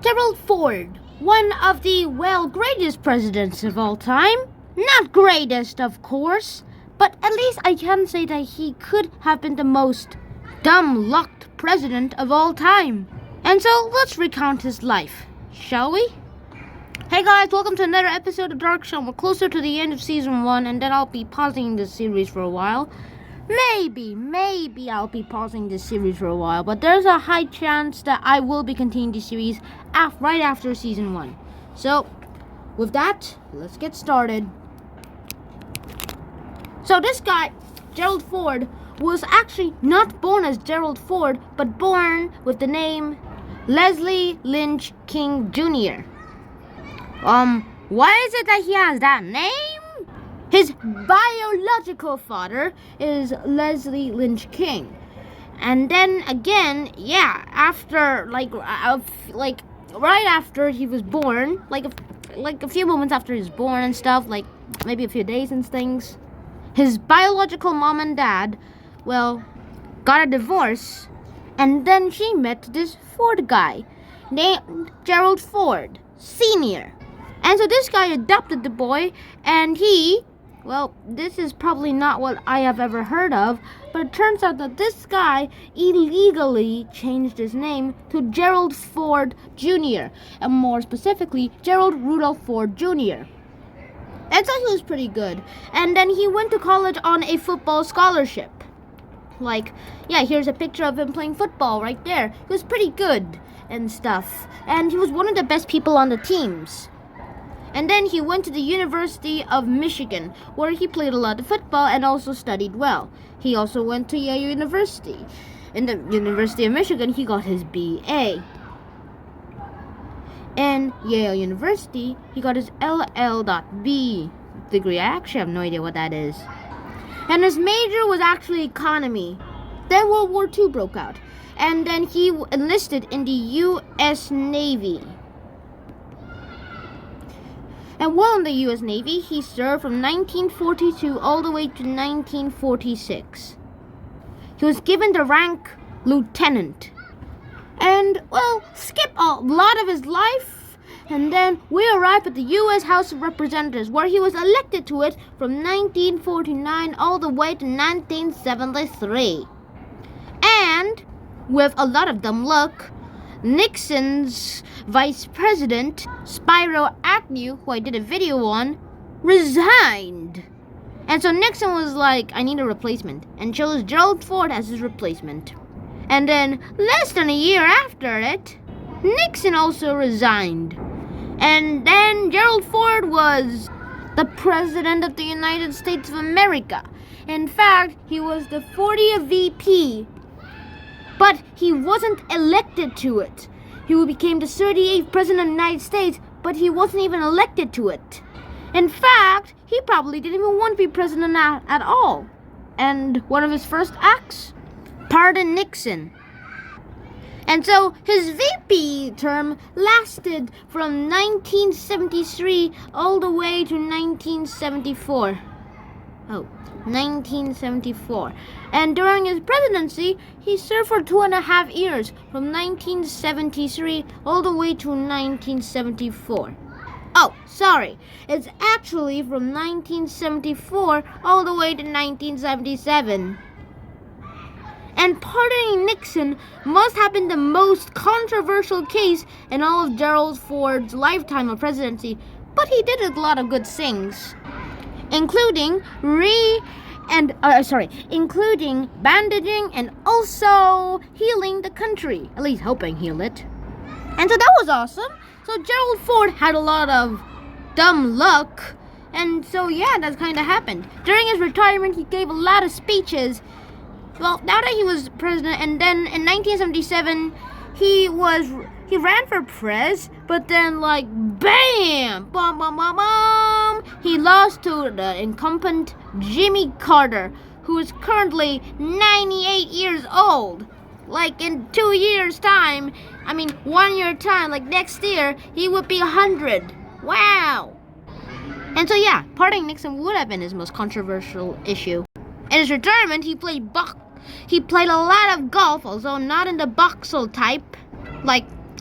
Gerald Ford, one of the, greatest presidents of all time. Not greatest, of course, but at least I can say that he could have been the most dumb-lucked president of all time. And so, let's recount his life, shall we? Hey guys, welcome to another episode of Dark Show. We're closer to the end of Season 1, and then I'll be pausing this series for a while. Maybe I'll be pausing this series for a while, but there's a high chance that I will be continuing the series right after Season 1. So, with that, let's get started. So this guy, Gerald Ford, was actually not born as Gerald Ford, but born with the name Leslie Lynch King Jr. Why is it that he has that name? His biological father is Leslie Lynch King. And then again, after right after he was born, like a few moments after he was born and stuff, like maybe a few days and things, his biological mom and dad, got a divorce, and then she met this Ford guy named Gerald Ford Sr. And so this guy adopted the boy, and this is probably not what I have ever heard of, but it turns out that this guy illegally changed his name to Gerald Ford Jr., and more specifically, Gerald Rudolph Ford Jr. And so he was pretty good. And then he went to college on a football scholarship. Here's a picture of him playing football right there. He was pretty good and stuff. And he was one of the best people on the teams. And then he went to the University of Michigan, where he played a lot of football and also studied well. He also went to Yale University. In the University of Michigan, he got his BA. In Yale University, he got his LL.B degree. I actually have no idea what that is. And his major was actually economy. Then World War II broke out. And then he enlisted in the U.S. Navy. And while in the U.S. Navy, he served from 1942 all the way to 1946. He was given the rank lieutenant. And, skip a lot of his life, and then we arrived at the U.S. House of Representatives, where he was elected to it from 1949 all the way to 1973. And, with a lot of dumb luck, Nixon's vice president, Spiro Agnew, who I did a video on, resigned. And so Nixon was like, I need a replacement, and chose Gerald Ford as his replacement. And then, less than a year after it, Nixon also resigned. And then Gerald Ford was the President of the United States of America. In fact, he was the 40th VP. But he wasn't elected to it. He became the 38th President of the United States, but he wasn't even elected to it. In fact, he probably didn't even want to be president at all. And one of his first acts? Pardon Nixon. And so his VP term lasted from 1973 all the way to 1974. 1974. And during his presidency, he served for 2.5 years, from 1973 all the way to 1974. It's actually from 1974 all the way to 1977. And pardoning Nixon must have been the most controversial case in all of Gerald Ford's lifetime of presidency, but he did a lot of good things, including including bandaging and also healing the country, at least helping heal it. And so that was awesome. So Gerald Ford had a lot of dumb luck, and so that's kind of happened. During his retirement, he gave a lot of speeches. Now that he was president, and then in 1977, he ran for pres, but then bam, he lost to the incumbent Jimmy Carter, who is currently 98 years old. In 2 years' time, 1 year time, next year, he would be 100. Wow. And so pardoning Nixon would have been his most controversial issue. In his retirement, he played a lot of golf, although not in the Boxel type, like